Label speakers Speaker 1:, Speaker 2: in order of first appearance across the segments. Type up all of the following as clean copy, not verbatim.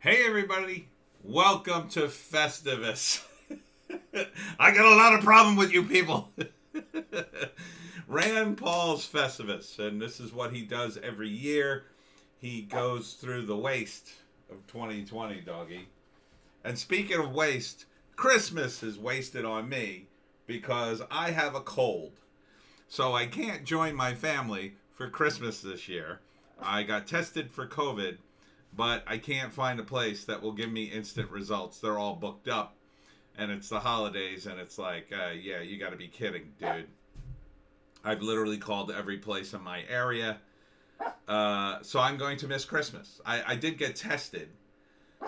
Speaker 1: Hey everybody, welcome to Festivus. I got a lot of problem with you people. Rand Paul's Festivus, and this is what he does every year. He goes through the waste of 2020, doggy. And speaking of waste, Christmas is wasted on me because I have a cold. So I can't join my family for Christmas this year. I got tested for COVID, but I can't find a place that will give me instant results. They're all booked up, and it's the holidays, and it's like, yeah, you got to be kidding, dude. I've literally called every place in my area, so I'm going to miss Christmas. I did get tested,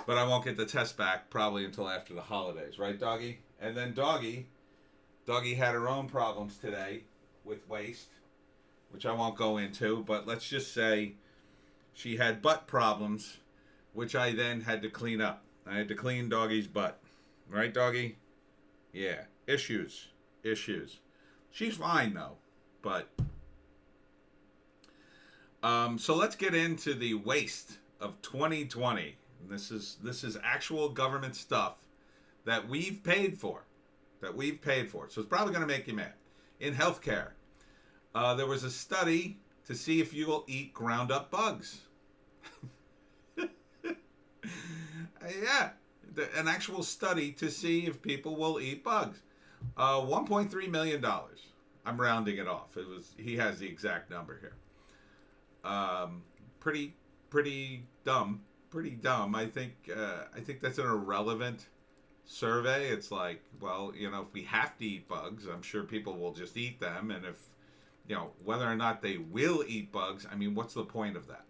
Speaker 1: but I won't get the test back probably until after the holidays, right, Doggy? And then Doggy had her own problems today with waste, which I won't go into, but let's just say she had butt problems, which I then had to clean up. I had to clean Doggy's butt. Right, Doggy? Yeah. Issues. She's fine, though. But, so let's get into the waste of 2020. This is actual government stuff that we've paid for. So it's probably going to make you mad. In healthcare, there was a study to see if you will eat ground up bugs. Yeah, an actual study to see if people will eat bugs. $1.3 million. I'm rounding it off. He has the exact number here. Pretty dumb. I think that's an irrelevant survey. It's like, well, if we have to eat bugs, I'm sure people will just eat them, and if whether or not they will eat bugs, I mean, what's the point of that?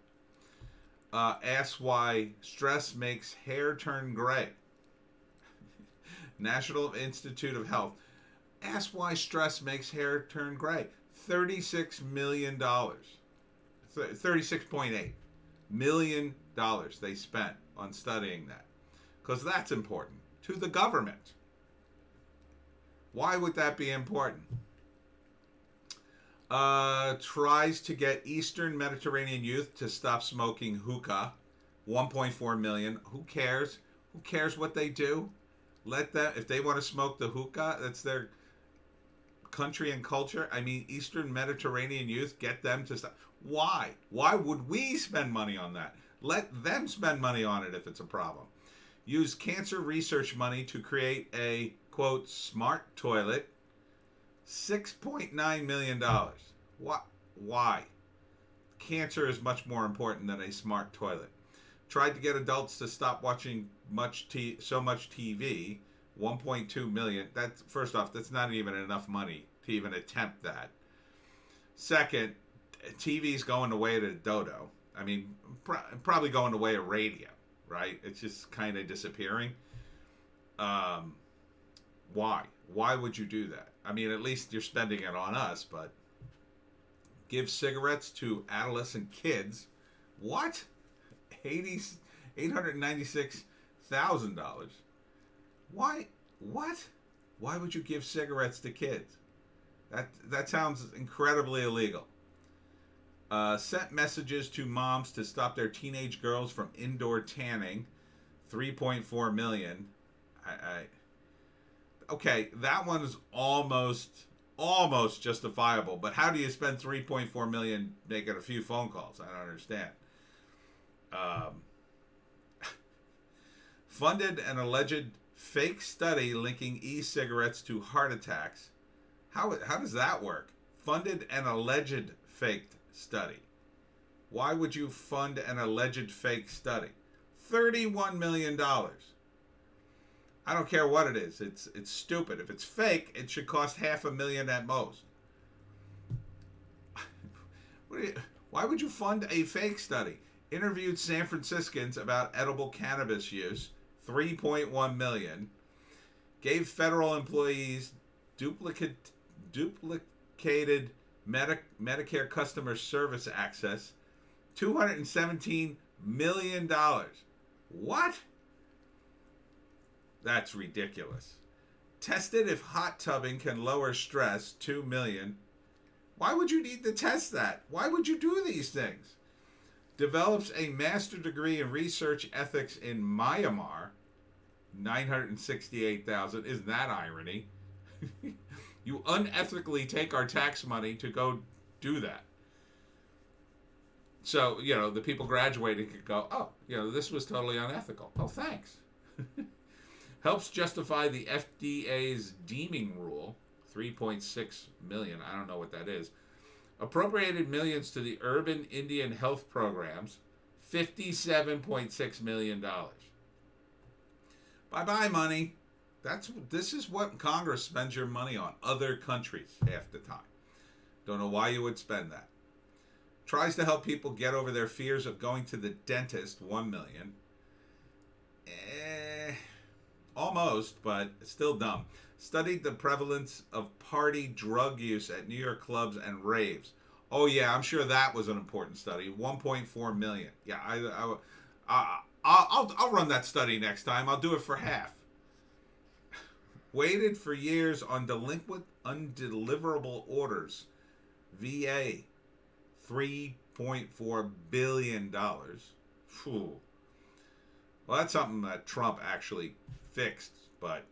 Speaker 1: Asks why stress makes hair turn gray. National Institute of Health asks why stress makes hair turn gray. $36 million. $36.8 million they spent on studying that. Because that's important to the government. Why would that be important? Tries to get Eastern Mediterranean youth to stop smoking hookah. 1.4 million. Who cares? Who cares what they do? Let them, if they want to smoke the hookah, that's their country and culture. I mean, Eastern Mediterranean youth, get them to stop. Why? Why would we spend money on that? Let them spend money on it if it's a problem. Use cancer research money to create a, quote, smart toilet. $6.9 million. Why? Cancer is much more important than a smart toilet. Tried to get adults to stop watching so much TV. 1.2 million. That's, first off, that's not even enough money to even attempt that. Second, TV's going away to dodo. I mean, probably going away to radio, right? It's just kind of disappearing. Why? Why would you do that? I mean, at least you're spending it on us, but give cigarettes to adolescent kids. What? $896,000. Why? What? Why would you give cigarettes to kids? That sounds incredibly illegal. Sent messages to moms to stop their teenage girls from indoor tanning. 3.4 million. Okay, that one is almost justifiable, but how do you spend 3.4 million making a few phone calls? I don't understand. Funded an alleged fake study linking e-cigarettes to heart attacks. How does that work? Funded an alleged fake study. Why would you fund an alleged fake study? $31 million. I don't care what it is. It's stupid. If it's fake, it should cost $500,000 at most. Why would you fund a fake study? Interviewed San Franciscans about edible cannabis use. 3.1 million. Gave federal employees duplicated Medicare customer service access. $217 million. What? That's ridiculous. Tested if hot tubbing can lower stress. 2 million. Why would you need to test that? Why would you do these things? Develops a master degree in research ethics in Myanmar. 968,000. Isn't that irony? You unethically take our tax money to go do that. So, the people graduating could go, oh, this was totally unethical. Oh, thanks. Helps justify the FDA's deeming rule, 3.6 million. I don't know what that is. Appropriated millions to the urban Indian health programs, $57.6 million. Bye-bye, money. This is what Congress spends your money on. Other countries half the time. Don't know why you would spend that. Tries to help people get over their fears of going to the dentist, $1 million. Almost, but still dumb. Studied the prevalence of party drug use at New York clubs and raves. Oh yeah, I'm sure that was an important study. 1.4 million. Yeah, I'll run that study next time. I'll do it for half. Waited for years on delinquent undeliverable orders. VA, $3.4 billion. Phew. Well, that's something that Trump actually fixed, but,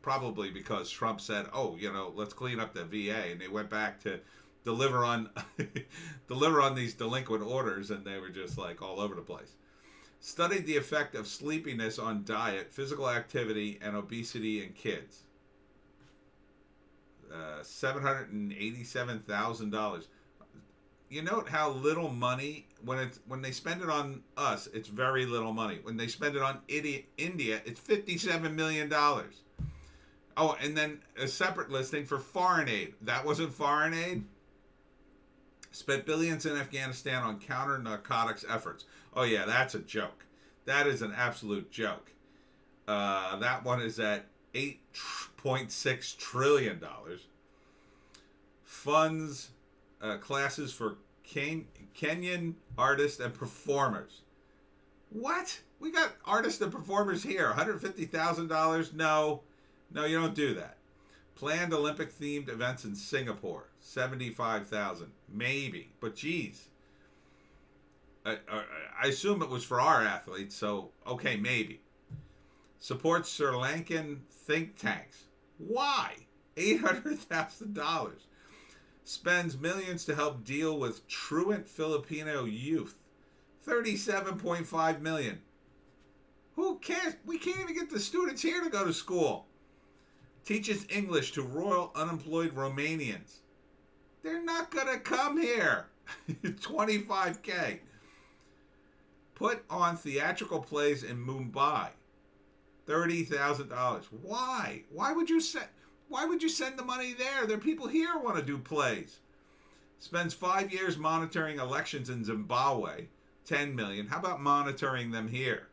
Speaker 1: probably because Trump said, oh, let's clean up the VA, and they went back to deliver on these delinquent orders, and they were just like all over the place. Studied the effect of sleepiness on diet, physical activity, and obesity in kids. $787,000. You note how little money, when they spend it on us, it's very little money. When they spend it on India, it's $57 million. Oh, and then a separate listing for foreign aid. That wasn't foreign aid. Spent billions in Afghanistan on counter-narcotics efforts. Oh, yeah, that's a joke. That is an absolute joke. That one is at $8.6 trillion. Funds classes for Kenyan artists and performers. What? We got artists and performers here. $150,000? No, you don't do that. Planned Olympic-themed events in Singapore. $75,000. Maybe, but geez. I assume it was for our athletes, so okay, maybe. Supports Sri Lankan think tanks. Why? $800,000. Spends millions to help deal with truant Filipino youth. $37.5 million. Who cares? We can't even get the students here to go to school. Teaches English to royal unemployed Romanians. They're not going to come here. $25K. Put on theatrical plays in Mumbai. $30,000. Why? Why would you send the money there? There are people here who want to do plays. Spends 5 years monitoring elections in Zimbabwe. $10 million. How about monitoring them here?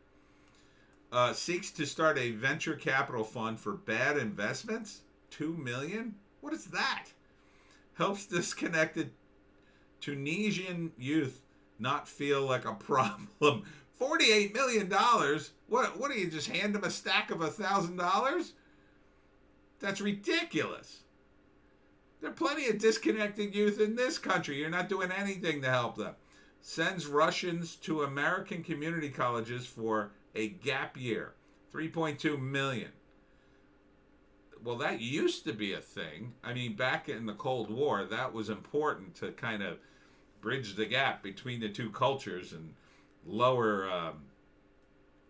Speaker 1: Seeks to start a venture capital fund for bad investments. $2 million. What is that? Helps disconnected Tunisian youth not feel like a problem. $48 million. What do you just hand them a stack of $1,000? That's ridiculous. There are plenty of disconnected youth in this country. You're not doing anything to help them. Sends Russians to American community colleges for a gap year. $3.2 million. Well, that used to be a thing. I mean, back in the Cold War, that was important to kind of bridge the gap between the two cultures and lower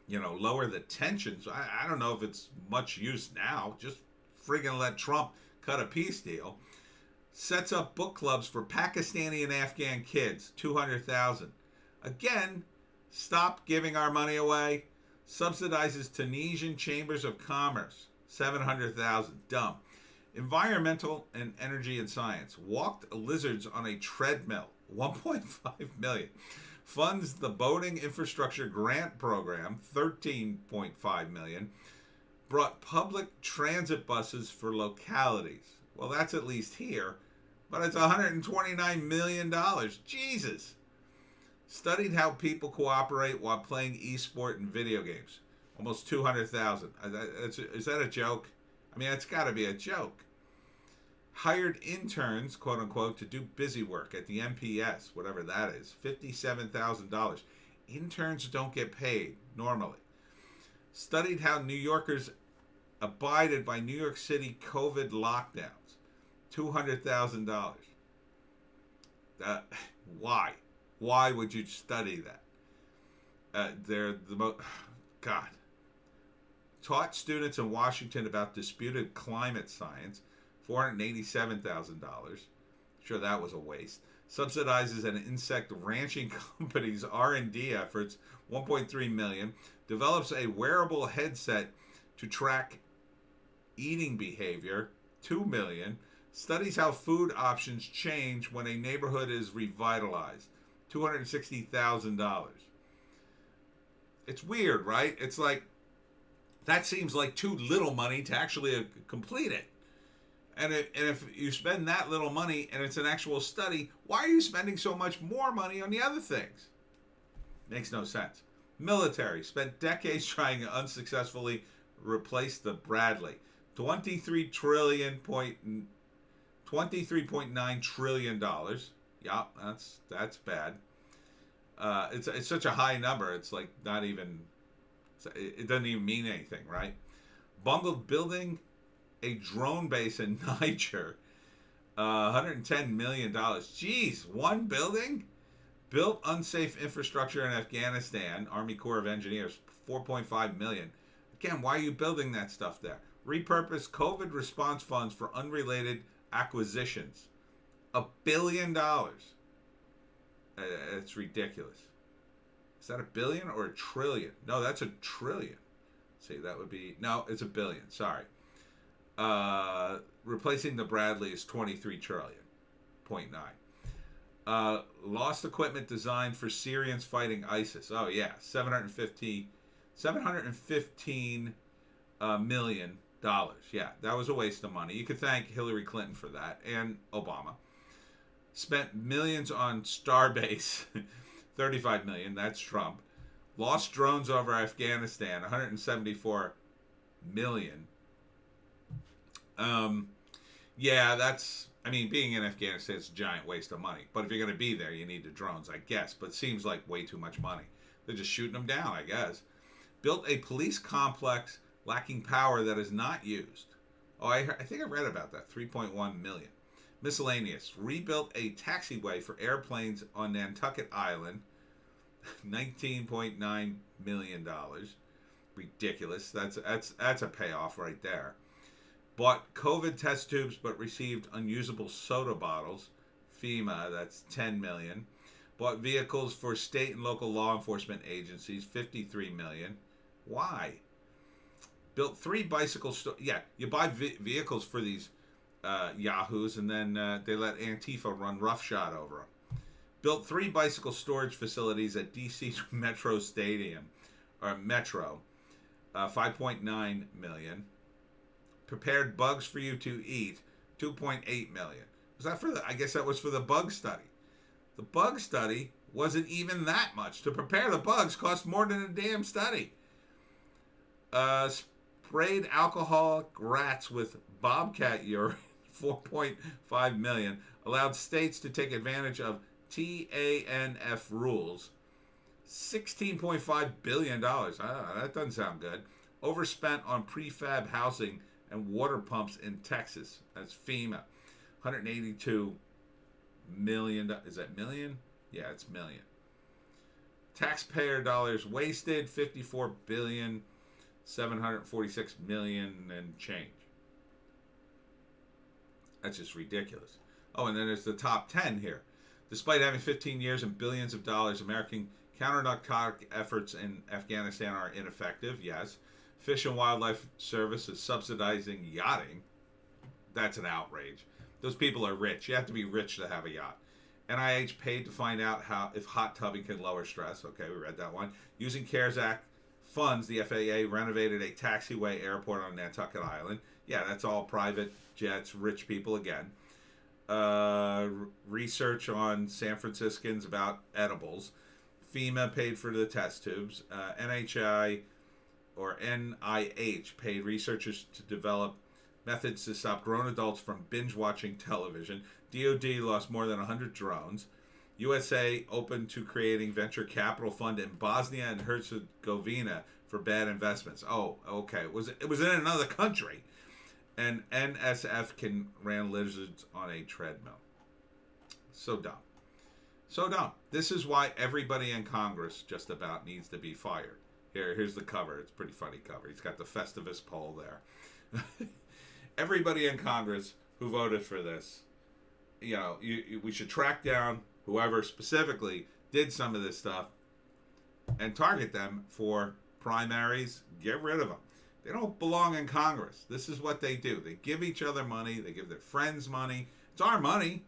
Speaker 1: the tensions. I don't know if it's much use now. Just friggin' let Trump cut a peace deal. Sets up book clubs for Pakistani and Afghan kids. $200,000. Again, stop giving our money away. Subsidizes Tunisian chambers of commerce. $700,000. Dumb. Environmental and energy and science. Walked lizards on a treadmill. $1.5 million. Funds the boating infrastructure grant program. $13.5 million. Brought public transit buses for localities. Well, that's at least here, but it's $129 million. Jesus. Studied how people cooperate while playing esport and video games. Almost $200,000. Is that a joke? I mean, it's got to be a joke. hired interns, quote unquote, to do busy work at the MPS, whatever that is, $57,000. Interns don't get paid normally. Studied how New Yorkers abided by New York City COVID lockdowns, $200,000. Why? Why would you study that? They're the most. God. Taught students in Washington about disputed climate science, $487,000. Sure, that was a waste. Subsidizes an insect ranching company's R&D efforts, $1.3 million. Develops a wearable headset to track eating behavior, $2 million. Studies how food options change when a neighborhood is revitalized, $260,000. It's weird, right? It's like, that seems like too little money to actually complete it. And if you spend that little money and it's an actual study, why are you spending so much more money on the other things? Makes no sense. Military spent decades trying to unsuccessfully replace the Bradley. $23.9 trillion. Yeah, that's bad. It's such a high number. It's like not even. It doesn't even mean anything, right? Bungled building a drone base in Niger. $110 million. Jeez, one building? Built unsafe infrastructure in Afghanistan. Army Corps of Engineers. $4.5 million. Again, why are you building that stuff there? Repurpose COVID response funds for unrelated acquisitions. $1 billion. It's ridiculous. Is that a billion or a trillion? No, that's a trillion. See, that would be... No, it's a billion. Sorry. Replacing the Bradley is 23 trillion. 0.9. Lost equipment designed for Syrians fighting ISIS. Oh, yeah. $715 million. Yeah, that was a waste of money. You could thank Hillary Clinton for that and Obama. Spent millions on Starbase. 35 million. That's Trump. Lost drones over Afghanistan. 174 million. Yeah, that's... I mean, being in Afghanistan is a giant waste of money. But if you're going to be there, you need the drones, I guess. But it seems like way too much money. They're just shooting them down, I guess. Built a police complex lacking power that is not used. Oh, I think I read about that. 3.1 million. Miscellaneous. Rebuilt a taxiway for airplanes on Nantucket Island. $19.9 million. Ridiculous. That's a payoff right there. Bought COVID test tubes but received unusable soda bottles. FEMA, that's $10 million. Bought vehicles for state and local law enforcement agencies. $53 million. Why? Built 3 bicycle stores. Yeah, you buy vehicles for these yahoos, and then they let Antifa run roughshod over them. Built 3 bicycle storage facilities at DC Metro Stadium, or Metro, $5.9 million. Prepared bugs for you to eat, $2.8 million. Was that for the? I guess that was for the bug study. The bug study wasn't even that much. To prepare the bugs cost more than a damn study. Sprayed alcoholic rats with bobcat urine, $4.5 million. Allowed states to take advantage of TANF rules, $16.5 billion. That doesn't sound good. Overspent on prefab housing and water pumps in Texas. That's FEMA. $182 million. Is that million? Yeah, it's million. Taxpayer dollars wasted, $54,746,000,000 and change. That's just ridiculous. Oh, and then there's the top 10 here. Despite having 15 years and billions of dollars, American counter-narcotic efforts in Afghanistan are ineffective, yes. Fish and Wildlife Service is subsidizing yachting. That's an outrage. Those people are rich. You have to be rich to have a yacht. NIH paid to find out if hot tubbing can lower stress. Okay, we read that one. Using CARES Act funds, the FAA renovated a taxiway airport on Nantucket Island. Yeah, that's all private jets, rich people again. Research on San Franciscans about edibles. FEMA paid for the test tubes. NIH paid researchers to develop methods to stop grown adults from binge watching television. DoD lost more than 100 drones. USA open to creating venture capital fund in Bosnia and Herzegovina for bad investments. Oh, okay. It was in another country. And NSF can ran lizards on a treadmill. So dumb. So dumb. This is why everybody in Congress just about needs to be fired. Here's the cover. It's a pretty funny cover. He's got the Festivus poll there. Everybody in Congress who voted for this, we should track down whoever specifically did some of this stuff and target them for primaries. Get rid of them. They don't belong in Congress. This is what they do. They give each other money. They give their friends money. It's our money.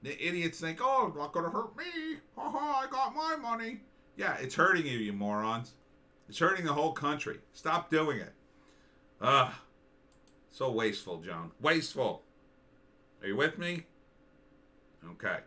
Speaker 1: The idiots think, oh, it's not going to hurt me. Ha, I got my money. Yeah, it's hurting you, you morons. It's hurting the whole country. Stop doing it. So wasteful, Joan. Wasteful. Are you with me? Okay.